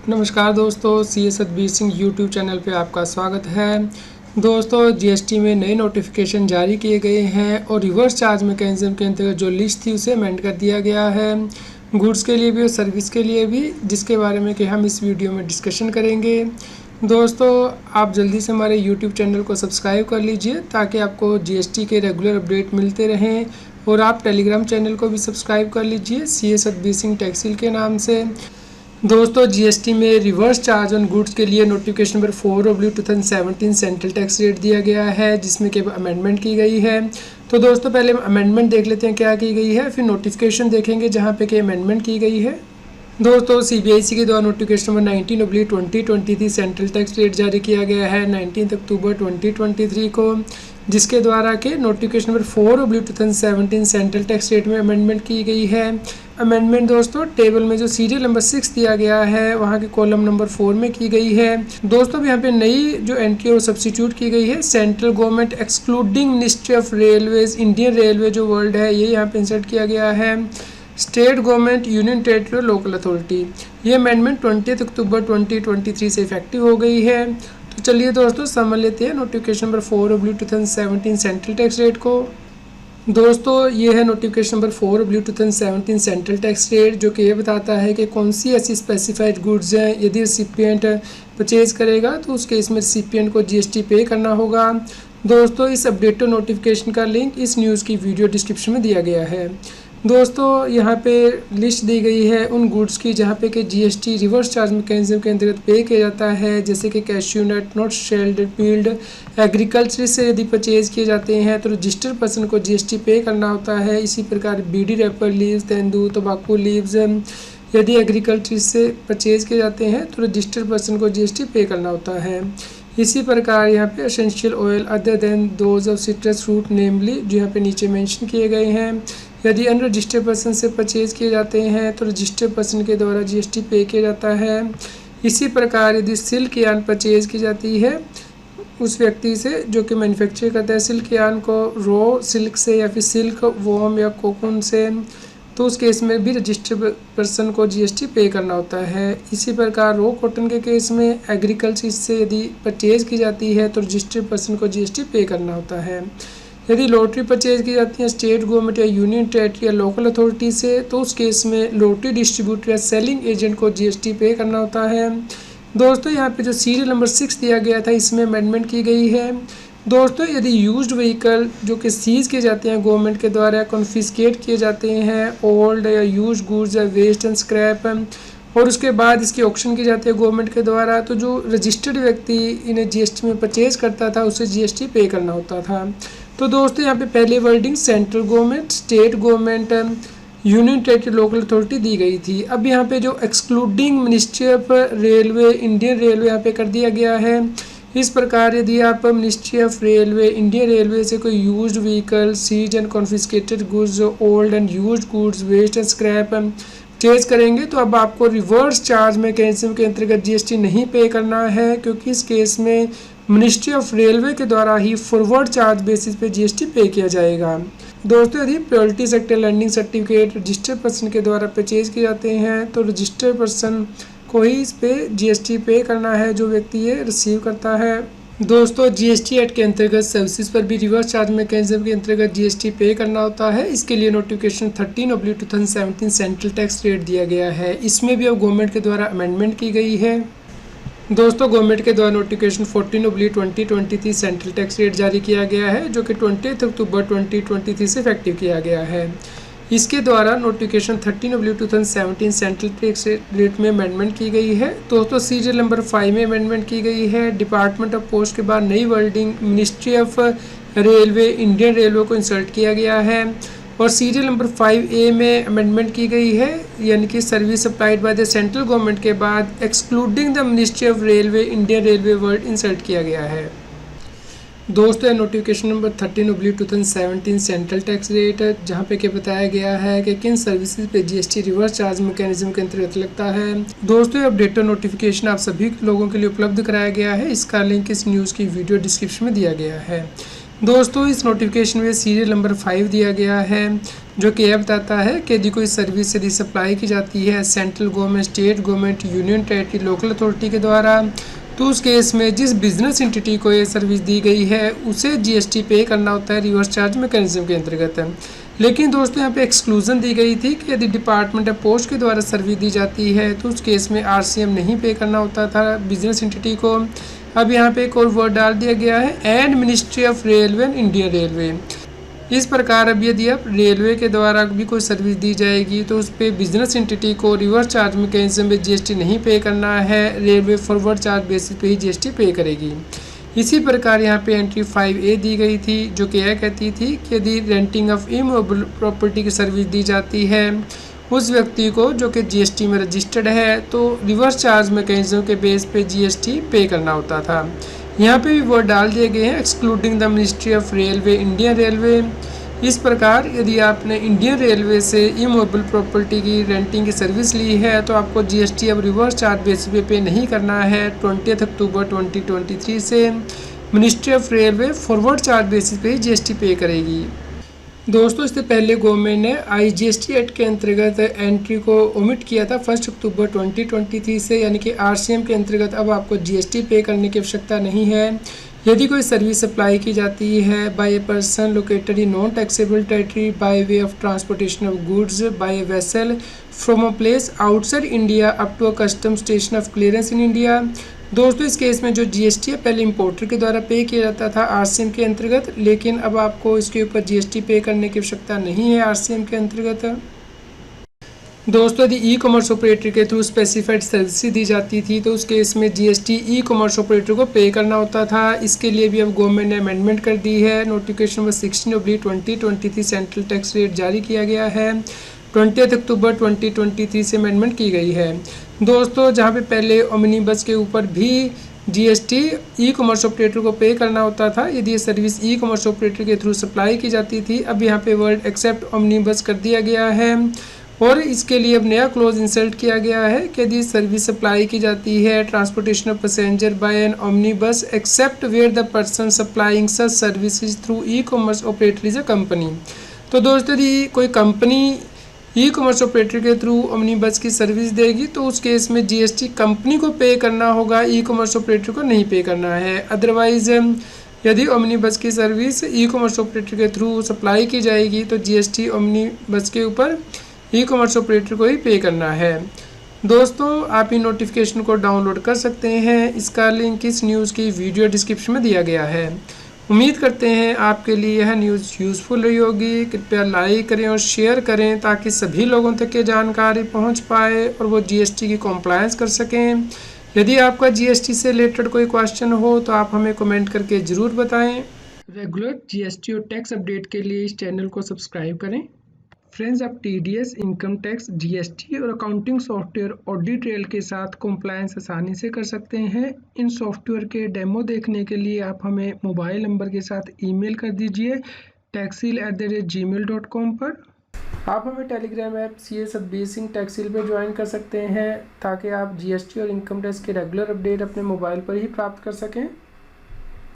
नमस्कार दोस्तों, CA Satbir Singh YouTube channel पे आपका स्वागत है। दोस्तों, जीएसटी में नए नोटिफिकेशन जारी किए गए हैं और रिवर्स चार्ज मैकेनिज्म के अंतर्गत जो लिस्ट थी उसे अमेंड कर दिया गया है, गुड्स के लिए भी और सर्विस के लिए भी, जिसके बारे में कि हम इस वीडियो में डिस्कशन करेंगे। दोस्तों, आप जल्दी से हमारे यूट्यूब चैनल को सब्सक्राइब कर लीजिए ताकि आपको जीएसटी के रेगुलर अपडेट मिलते रहें, और आप टेलीग्राम चैनल को भी सब्सक्राइब कर लीजिए सीए सतबीर सिंह टैक्सिल के नाम से। दोस्तों, जीएसटी में रिवर्स चार्ज ऑन गुड्स के लिए notification number 4/2017 central tax rate दिया गया है, जिसमें कि अमेंडमेंट की गई है। तो दोस्तों, पहले अमेंडमेंट देख लेते हैं क्या की गई है, फिर नोटिफिकेशन देखेंगे जहां पे कि अमेंडमेंट की गई है। दोस्तों, सीबीआईसी के द्वारा notification number 19/2023 central tax rate जारी किया गया है 19 अक्टूबर 2023 को, जिसके द्वारा के notification number 4/2017 central tax rate में अमेंडमेंट की गई है। अमेंडमेंट दोस्तों टेबल में जो सीरियल नंबर 6 दिया गया है वहाँ के कॉलम नंबर 4 में की गई है। दोस्तों, यहाँ पे नई जो एंट्री और सब्स्टिट्यूट की गई है, central government excluding ministry of railways, Indian railway जो वर्ड है ये यहाँ पे इंसर्ट किया गया है, state government, union territory, local authority. ये अमेंडमेंट 20 अक्टूबर 2023 से इफेक्टिव हो गई है। तो चलिए दोस्तों, समझ लेते हैं notification number 4/2017 central tax rate को। दोस्तों, ये है notification number 4/2017 central tax rate, जो कि ये बताता है कि कौन सी ऐसी स्पेसिफाइड गुड्स हैं, यदि रिसिपिएंट परचेज करेगा तो उस केस में रिसिपिएंट को जीएसटी पे करना होगा। दोस्तों, इस अपडेटेड नोटिफिकेशन का लिंक इस न्यूज़ की वीडियो डिस्क्रिप्शन में दिया गया है। दोस्तों, यहाँ पे लिस्ट दी गई है उन गुड्स की जहाँ पे कि जीएसटी रिवर्स चार्ज मैकेनिज्म के अंतर्गत पे किया जाता है, जैसे कि cashew nut, not shelled field, agriculture से यदि परचेज किए जाते हैं तो रजिस्टर्ड पर्सन को जीएसटी पे करना होता है। इसी प्रकार बीडी रैपर लीव्स, तेंदू, तंबाकू लीव्स यदि एग्रीकल्चर से परचेज किए जाते हैं तो रजिस्टर्ड पर्सन को जीएसटी पे करना होता है। इसी प्रकार यहाँ पे essential oil other than those of citrus fruit namely, जो यहाँ पे नीचे मेंशन किए गए हैं, यदि अनरजिस्टर्ड पर्सन से परचेज किए जाते हैं तो रजिस्टर्ड पर्सन के द्वारा जीएसटी पे किया जाता है। इसी प्रकार यदि सिल्क यार्न परचेज की जाती है उस व्यक्ति से जो कि मैन्युफैक्चर करता है सिल्क यार्न को रॉ सिल्क से या फिर सिल्क वॉर्म या कोकून से, तो उस केस में भी रजिस्टर्ड पर्सन को जीएसटी पे करना होता है। इसी प्रकार रॉ कॉटन के केस में एग्रीकल्चर से यदि परचेज की जाती है तो रजिस्टर्ड पर्सन को जीएसटी पे करना होता है। यदि लॉटरी परचेज की जाती है स्टेट गवर्नमेंट या यूनियन टेरिटरी या लोकल अथॉरिटी से, तो उस केस में लॉटरी डिस्ट्रीब्यूटर या सेलिंग एजेंट को जीएसटी पे करना होता है। दोस्तों, यहाँ पे जो सीरियल नंबर 6 दिया गया था इसमें अमेंडमेंट की गई है। दोस्तों, यदि यूज्ड व्हीकल जो कि सीज किए जाते हैं गवर्नमेंट के द्वारा, कॉन्फिस्केट किए जाते हैं, ओल्ड या यूज्ड गुड्स या वेस्ट एंड स्क्रैप, और उसके बाद इसकी ऑक्शन की जाती है गवर्नमेंट के द्वारा, तो जो रजिस्टर्ड व्यक्ति इन्हें जीएसटी में परचेज करता था उसे जीएसटी पे करना होता था। तो दोस्तों, यहाँ पे पहले wording central government, state government, union territory, local authority दी गई थी। अब यहाँ पे जो excluding ministry of railway, Indian railway यहाँ पे कर दिया गया है। इस प्रकार यदि आप ministry of railway, Indian railway से कोई used vehicle, seize and confiscated goods, old and used goods, waste and scrap purchase करेंगे तो अब आपको रिवर्स चार्ज मैकेनिज्म के अंतर्गत जीएसटी नहीं पे करना है, क्योंकि इस केस में मिनिस्ट्री ऑफ रेलवे के द्वारा ही फॉरवर्ड चार्ज बेसिस पे जीएसटी पे किया जाएगा। दोस्तों, यदि priority sector lending certificate registered person के द्वारा परचेज किए जाते हैं तो रजिस्टर्ड पर्सन को ही इस पे जीएसटी पे करना है, जो व्यक्ति ये रिसीव करता है। दोस्तों, जीएसटी एक्ट के अंतर्गत सर्विसेज पर भी रिवर्स चार्ज मैकेनिज्म के अंतर्गत जीएसटी पे करना होता है। इसके लिए नोटिफिकेशन 13/2017 सेंट्रल टैक्स रेट दिया गया है। इसमें भी अब गवर्नमेंट के द्वारा अमेंडमेंट की गई है। दोस्तों, गवर्नमेंट के द्वारा नोटिफिकेशन 14/2023 सेंट्रल टैक्स रेट जारी किया गया है, जो कि 20 अक्टूबर 2023 से इफेक्टिव किया गया है। इसके द्वारा नोटिफिकेशन 13/2017 सेंट्रल टैक्स रेट में अमेंडमेंट की गई है। दोस्तों, सीरियल नंबर 5 में अमेंडमेंट की गई है। डिपार्टमेंट ऑफ पोस्ट के बाद नई wording ministry of railway, Indian railway को इंसर्ट किया गया है। और सीरियल नंबर 5A में अमेंडमेंट की गई है, यानी कि service supplied by the central government के बाद excluding the ministry of railway, Indian railway word insert किया गया है। दोस्तों, notification number 13/2017 central tax rate, जहाँ पे क्या बताया गया है कि किन सर्विसेज पे जीएसटी रिवर्स चार्ज मैकेनिज्म के अंतर्गत लगता है। दोस्तों, अपडेटेड नोटिफिकेशन आप सभी लोगों के लिए उपलब्ध कराया गया है। इसका लिंक इस न्यूज़ की वीडियो डिस्क्रिप्शन में दिया गया है। दोस्तों इस नोटिफिकेशन में सीरियल नंबर 5 दिया गया है, जो कि यह बताता है कि यदि कोई सर्विस यदि सप्लाई की जाती है central government, state government, union territory, local authority के द्वारा, तो उस केस में जिस बिजनेस एंटिटी को ये सर्विस दी गई है उसे जीएसटी पे करना होता है रिवर्स चार्ज मैकेनिज्म के अंतर्गत। लेकिन दोस्तों यहाँ पे एक्सक्लूजन दी गई थी कि यदि डिपार्टमेंट ऑफ पोस्ट के द्वारा सर्विस दी जाती है तो उस केस में आरसीएम नहीं पे करना होता था बिजनेस एंटिटी को। अब यहाँ पे एक और वर्ड डाल दिया गया है, and ministry of railway and Indian railway. इस प्रकार अब यदि अब रेलवे के द्वारा भी कोई सर्विस दी जाएगी तो उस पर बिजनेस एंटिटी को रिवर्स चार्ज मैकेनिज्म में जीएसटी नहीं पे करना है, रेलवे फॉरवर्ड चार्ज बेसिस पे ही जीएसटी पे करेगी। इसी प्रकार यहाँ पे एंट्री 5A दी गई थी, जो कि यह कहती थी कि यदि रेंटिंग ऑफ इमूवेबल प्रॉपर्टी की सर्विस दी जाती है उस व्यक्ति को जो कि जीएसटी में रजिस्टर्ड है तो रिवर्स चार्ज मैकेनिज्म के बेस पे जीएसटी पे करना होता था। यहाँ पे भी वर्ड डाल दिए गए हैं, excluding the ministry of railway, Indian railway. इस प्रकार यदि आपने इंडियन रेलवे से इमूवेबल प्रॉपर्टी की रेंटिंग की सर्विस ली है तो आपको जीएसटी अब रिवर्स चार्ज बेसिस पे नहीं करना है। 20 अक्टूबर 2023 से ministry of railway forward charge basis पे ही जीएसटी पे करेगी। दोस्तों इससे पहले गवर्नमेंट ने आईजीएसटी एक्ट के अंतर्गत एंट्री को ओमिट किया था 1 अक्टूबर 2023 से, यानी कि आरसीएम के अंतर्गत अब आपको जीएसटी पे करने की आवश्यकता नहीं है यदि कोई सर्विस सप्लाई की जाती है by a person located in non taxable territory by way of transportation of goods by a vessel from a place outside India up to a custom station of clearance in India. दोस्तों इस case में जो GST है पहले importer के द्वारा पे किया जाता था आरसीएम के अंतर्गत, लेकिन अब आपको इसके ऊपर जीएसटी पे करने की आवश्यकता नहीं है आरसीएम के अंतर्गत। दोस्तों यदि ई कॉमर्स ऑपरेटर के थ्रू स्पेसिफाइड सर्विस दी जाती थी तो उस केस में जीएसटी ई कॉमर्स ऑपरेटर को पे करना होता था। इसके लिए भी अब गवर्नमेंट ने अमेंडमेंट कर दी है। Notification number 16/2023 central tax rate जारी किया गया है। 20 अक्टूबर 2023 से अमेंडमेंट की गई है। दोस्तों जहां पे पहले ओमनी बस के ऊपर भी जीएसटी ई कॉमर्स ऑपरेटर को पे करना होता था यदि ये सर्विस ई कॉमर्स ऑपरेटर के थ्रू सप्लाई की जाती थी, अब यहाँ पे वर्ड एक्सेप्ट ओमनी बस कर दिया गया है और इसके लिए अब नया क्लोज इंसर्ट किया गया है कि यदि सर्विस सप्लाई की जाती है transportation of passenger by an omni bus except where the person supplying such services through e commerce operator is a company. तो दोस्तों यदि कोई कंपनी ई कॉमर्स ऑपरेटर के थ्रू ओमनी बस की सर्विस देगी तो उस केस में जीएसटी कंपनी को पे करना होगा, ई कॉमर्स ऑपरेटर को नहीं पे करना है। अदरवाइज यदि ओमनी बस की सर्विस ई कॉमर्स ऑपरेटर के थ्रू सप्लाई की जाएगी तो जीएसटी ओमनी बस के ऊपर ई कॉमर्स ऑपरेटर को ही पे करना है। दोस्तों आप इन नोटिफिकेशन को डाउनलोड कर सकते हैं, इसका लिंक इस न्यूज़ की वीडियो डिस्क्रिप्शन में दिया गया है। उम्मीद करते हैं आपके लिए यह न्यूज़ यूज़फुल रही होगी। कृपया लाइक करें और शेयर करें ताकि सभी लोगों तक ये जानकारी पहुंच पाए और वो जीएसटी की कॉम्प्लायंस कर सकें। यदि आपका जीएसटी से रिलेटेड कोई क्वेश्चन हो तो आप हमें कमेंट करके ज़रूर बताएं। रेगुलर जीएसटी और टैक्स अपडेट के लिए इस चैनल को सब्सक्राइब करें। फ्रेंड्स आप टीडीएस, इनकम टैक्स, जीएसटी और अकाउंटिंग सॉफ्टवेयर ऑडिट ट्रेल के साथ कॉम्प्लायंस आसानी से कर सकते हैं। इन सॉफ्टवेयर के डेमो देखने के लिए आप हमें मोबाइल नंबर के साथ ईमेल कर दीजिए taxil@gmail.com पर। आप हमें Telegram app CS Satbir Singh Taxil पर ज्वाइन कर सकते हैं ताकि आप जीएसटी और इनकम टैक्स के रेगुलर अपडेट अपने मोबाइल पर ही प्राप्त कर सकें।